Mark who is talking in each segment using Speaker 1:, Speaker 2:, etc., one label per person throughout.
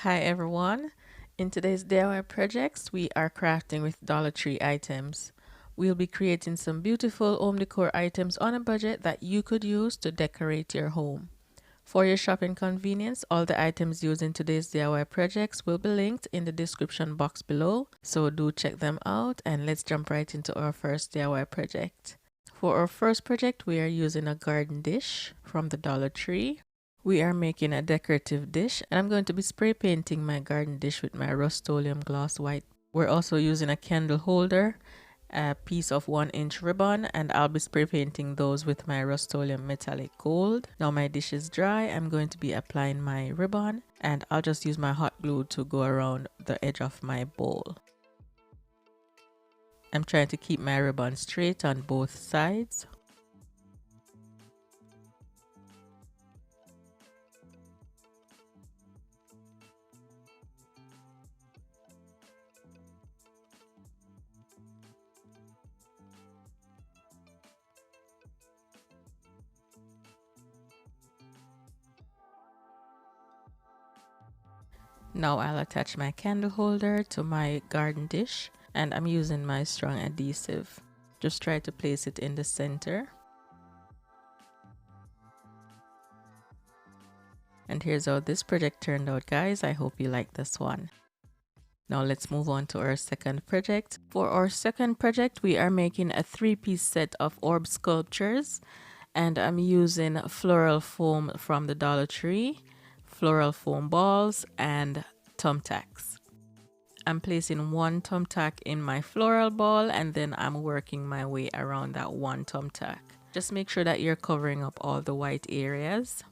Speaker 1: Hi everyone. In today's DIY projects, we are crafting with Dollar Tree items. We'll be creating some beautiful home decor items on a budget that you could use to decorate your home. For your shopping convenience, all the items used in today's DIY projects will be linked in the description box below, so do check them out and let's jump right into our first DIY project. For our first project, we are using a garden dish from the Dollar Tree. We are making a decorative dish and I'm going to be spray painting my garden dish with my Rust-Oleum gloss white. We're also using a candle holder, a piece of 1-inch ribbon, and I'll be spray painting those with my Rust-Oleum metallic gold. Now my dish is dry. I'm going to be applying my ribbon and I'll just use my hot glue to go around the edge of my bowl. I'm trying to keep my ribbon straight on both sides. Now I'll attach my candle holder to my garden dish and I'm using my strong adhesive. Just try to place it in the center. And here's how this project turned out, guys. I hope you like this one. Now let's move on to our second project. For our second project, we are making a 3-piece set of orb sculptures and I'm using floral foam from the Dollar Tree, floral foam balls, and thumbtacks. I'm placing one thumbtack in my floral ball and then I'm working my way around that one thumbtack. Just make sure that you're covering up all the white areas.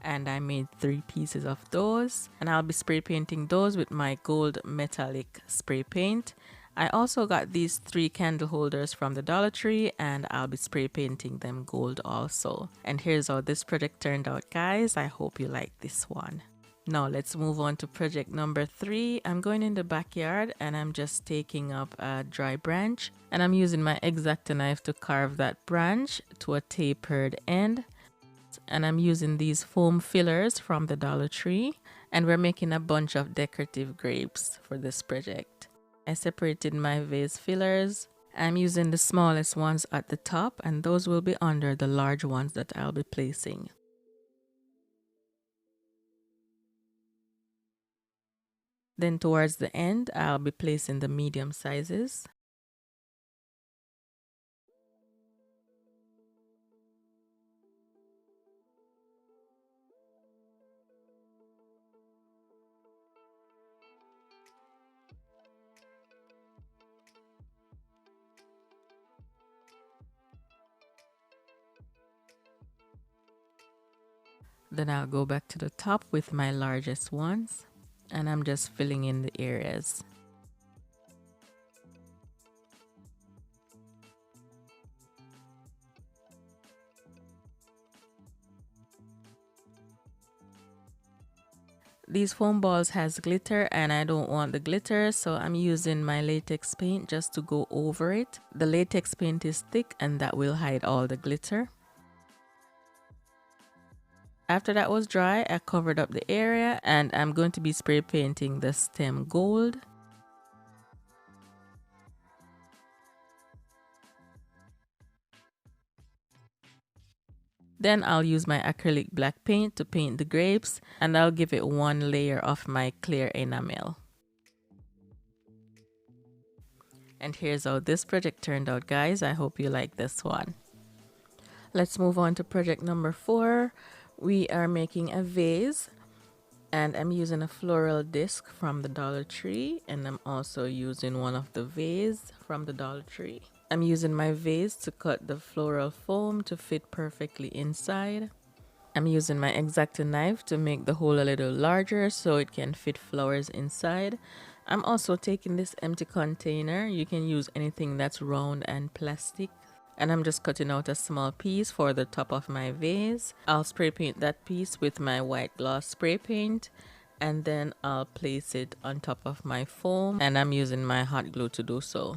Speaker 1: And I made 3 pieces of those and I'll be spray painting those with my gold metallic spray paint. I also got these 3 candle holders from the Dollar Tree and I'll be spray painting them gold also. And here's how this project turned out, guys. I hope you like this one. Now let's move on to project number 3. I'm going in the backyard and I'm just taking up a dry branch and I'm using my X-Acto knife to carve that branch to a tapered end. And I'm using these foam fillers from the Dollar Tree and we're making a bunch of decorative grapes for this project. I separated my vase fillers. I'm using the smallest ones at the top and those will be under the large ones that I'll be placing. Then towards the end, I'll be placing the medium sizes. Then I'll go back to the top with my largest ones and I'm just filling in the areas. These foam balls has glitter and I don't want the glitter, so I'm using my latex paint just to go over it. The latex paint is thick and that will hide all the glitter. After that was dry, I covered up the area and I'm going to be spray painting the stem gold. Then I'll use my acrylic black paint to paint the grapes and I'll give it one layer of my clear enamel. And here's how this project turned out, guys. I hope you like this one. Let's move on to project number 4. We are making a vase and I'm using a floral disc from the Dollar Tree and I'm also using one of the vase from the Dollar Tree. I'm using my vase to cut the floral foam to fit perfectly inside. I'm using my X-Acto knife to make the hole a little larger so it can fit flowers inside. I'm also taking this empty container. You can use anything that's round and plastic. And I'm just cutting out a small piece for the top of my vase. I'll spray paint that piece with my white gloss spray paint, and then I'll place it on top of my foam, and I'm using my hot glue to do so.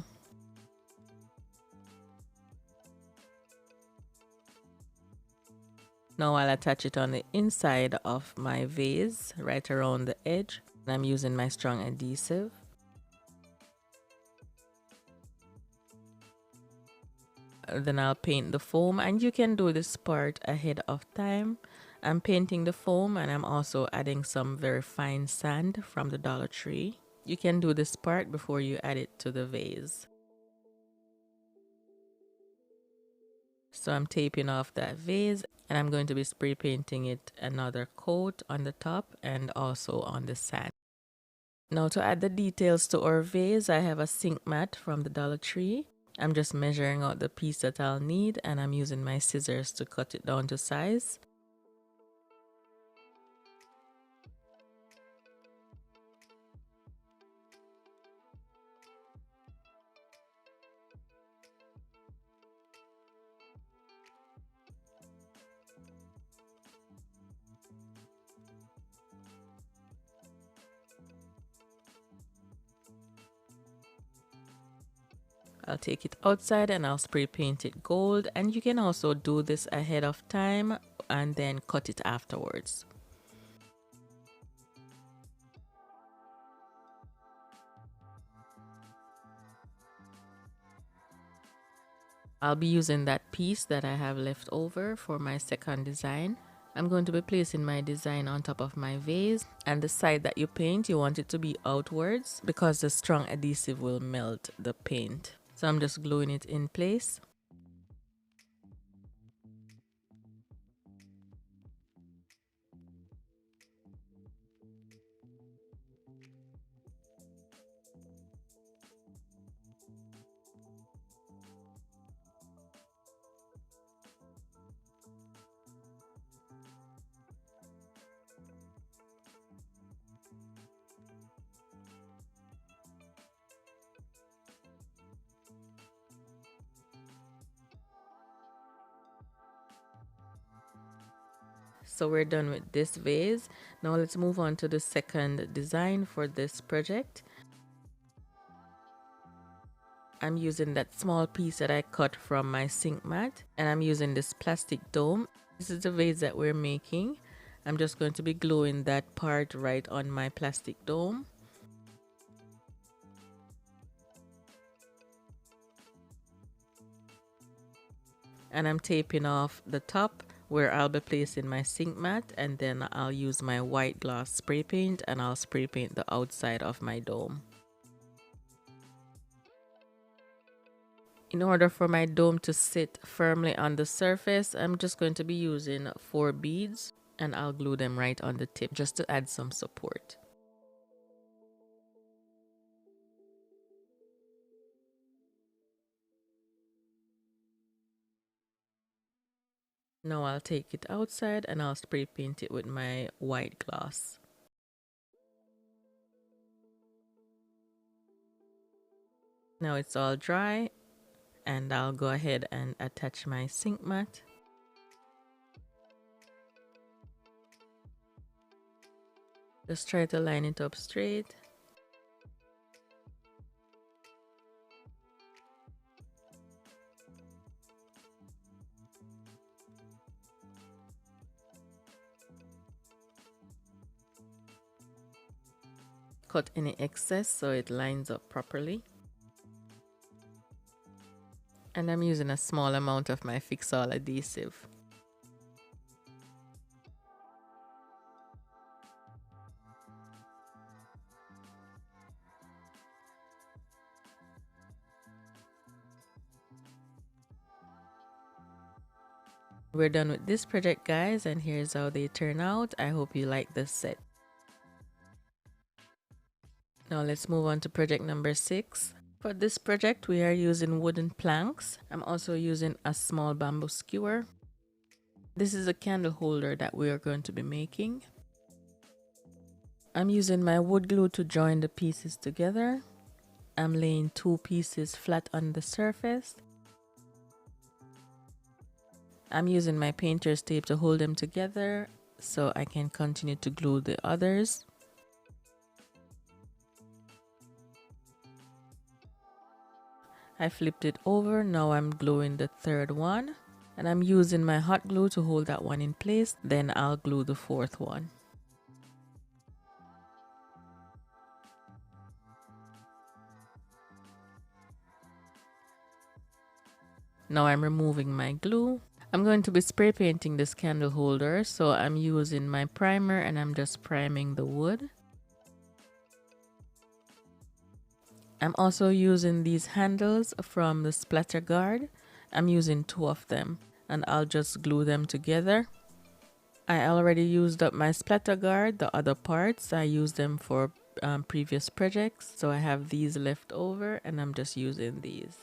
Speaker 1: Now I'll attach it on the inside of my vase, right around the edge. I'm using my strong adhesive. Then I'll paint the foam, and you can do this part ahead of time. I'm painting the foam, and I'm also adding some very fine sand from the Dollar Tree. You can do this part before you add it to the vase. So I'm taping off that vase, and I'm going to be spray painting it another coat on the top and also on the sand. Now to add the details to our vase, I have a sink mat from the Dollar Tree. I'm just measuring out the piece that I'll need, and I'm using my scissors to cut it down to size. I'll take it outside and I'll spray paint it gold, and you can also do this ahead of time and then cut it afterwards. I'll be using that piece that I have left over for my second design. I'm going to be placing my design on top of my vase, and the side that you paint, you want it to be outwards because the strong adhesive will melt the paint. So I'm just gluing it in place. So we're done with this vase. Now let's move on to the second design for this project. I'm using that small piece that I cut from my sink mat, and I'm using this plastic dome. This is the vase that we're making. I'm just going to be gluing that part right on my plastic dome. And I'm taping off the top where I'll be placing my sink mat, and then I'll use my white gloss spray paint and I'll spray paint the outside of my dome. In order for my dome to sit firmly on the surface, I'm just going to be using 4 beads, and I'll glue them right on the tip just to add some support. Now I'll take it outside and I'll spray paint it with my white gloss. Now it's all dry, and I'll go ahead and attach my sink mat. Just try to line it up straight. Cut any excess so it lines up properly. And I'm using a small amount of my fix-all adhesive. We're done with this project, guys, and here's how they turn out. I hope you like this set. Now let's move on to project number 6. For this project, we are using wooden planks. I'm also using a small bamboo skewer. This is a candle holder that we are going to be making. I'm using my wood glue to join the pieces together. I'm laying 2 pieces flat on the surface. I'm using my painter's tape to hold them together so I can continue to glue the others. I flipped it over. Now I'm gluing the third one, and I'm using my hot glue to hold that one in place. Then I'll glue the fourth one. Now I'm removing my glue. I'm going to be spray painting this candle holder, so I'm using my primer and I'm just priming the wood. I'm also using these handles from the splatter guard. I'm using 2 of them and I'll just glue them together. I already used up my splatter guard, the other parts. I used them for previous projects, so I have these left over and I'm just using these.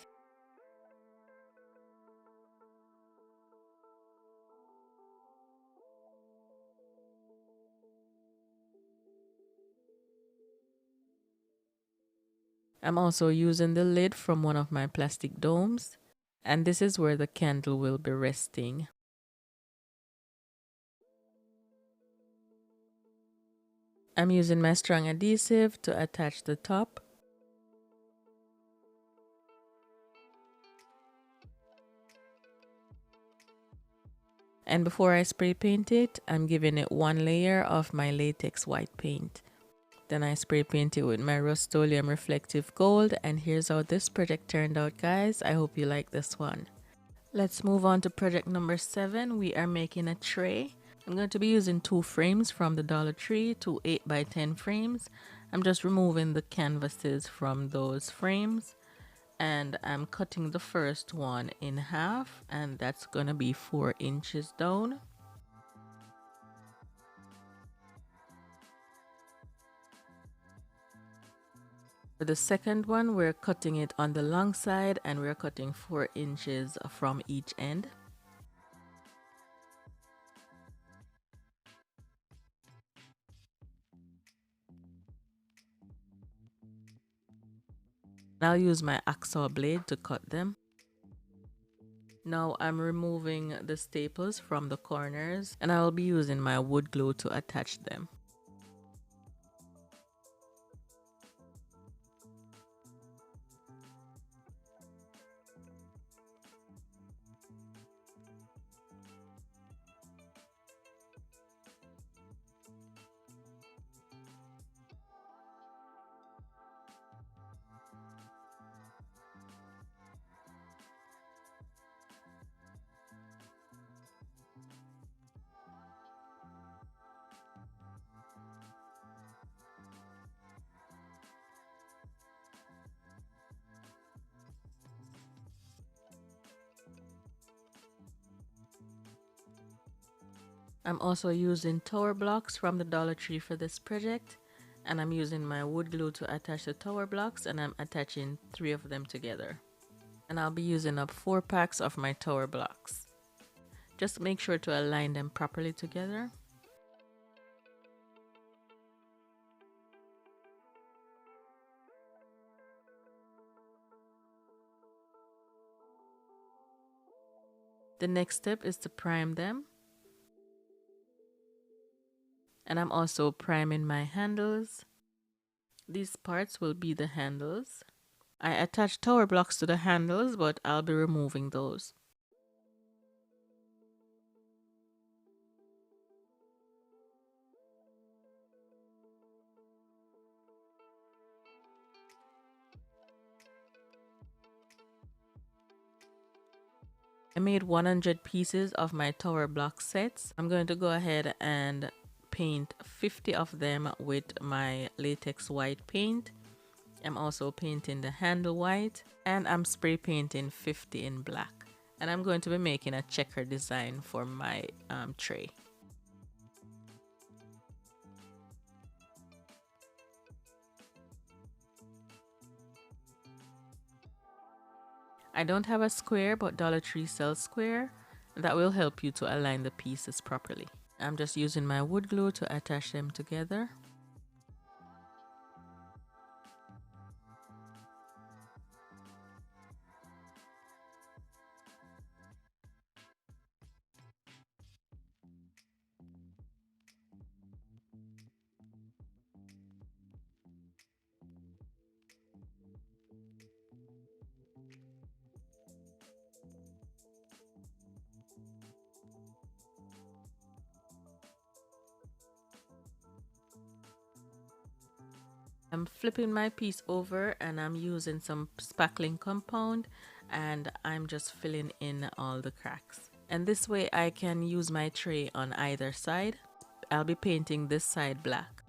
Speaker 1: I'm also using the lid from one of my plastic domes, and this is where the candle will be resting. I'm using my strong adhesive to attach the top. And before I spray paint it, I'm giving it 1 layer of my latex white paint. Then I spray paint it with my Rust-Oleum reflective gold, and here's how this project turned out, guys. I hope you like this one. Let's move on to project number 7. We are making a tray. I'm going to be using 2 frames from the Dollar Tree, 2 8x10 frames. I'm just removing the canvases from those frames, and I'm cutting the first one in half, and that's gonna be 4 inches down. For the second one, we're cutting it on the long side and we're cutting 4 inches from each end. I'll use my hacksaw blade to cut them. Now I'm removing the staples from the corners and I will be using my wood glue to attach them. I'm also using tower blocks from the Dollar Tree for this project, and I'm using my wood glue to attach the tower blocks, and I'm attaching 3 of them together. And I'll be using up 4 packs of my tower blocks. Just make sure to align them properly together. The next step is to prime them. And I'm also priming my handles. These parts will be the handles. I attached tower blocks to the handles, but I'll be removing those. I made 100 pieces of my tower block sets. I'm going to go ahead and paint 50 of them with my latex white paint. I'm also painting the handle white, and I'm spray painting 50 in black. And I'm going to be making a checker design for my tray. I don't have a square, but Dollar Tree sells square. That will help you to align the pieces properly. I'm just using my wood glue to attach them together. I'm flipping my piece over and I'm using some spackling compound and I'm just filling in all the cracks. And this way I can use my tray on either side. I'll be painting this side black.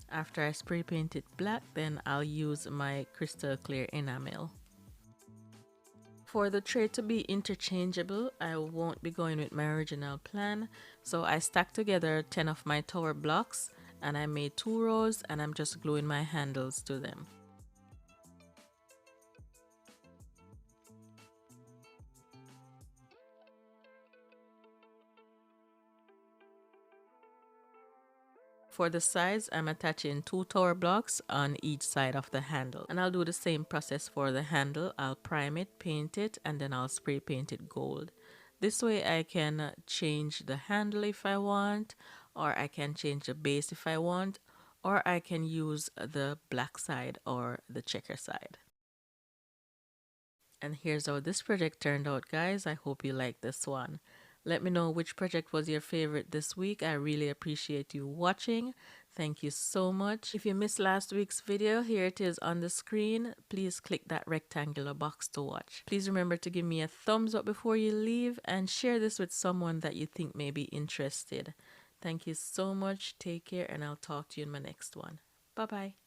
Speaker 1: After I spray paint it black, then I'll use my crystal clear enamel. For the tray to be interchangeable, I won't be going with my original plan. So I stacked together 10 of my tower blocks and I made 2 rows and I'm just gluing my handles to them. For the sides, I'm attaching 2 tower blocks on each side of the handle. And I'll do the same process for the handle. I'll prime it, paint it, and then I'll spray paint it gold. This way I can change the handle if I want, or I can change the base if I want, or I can use the black side or the checker side. And here's how this project turned out, guys. I hope you like this one. Let me know which project was your favorite this week. I really appreciate you watching. Thank you so much. If you missed last week's video, here it is on the screen. Please click that rectangular box to watch. Please remember to give me a thumbs up before you leave and share this with someone that you think may be interested. Thank you so much. Take care and I'll talk to you in my next one. Bye-bye.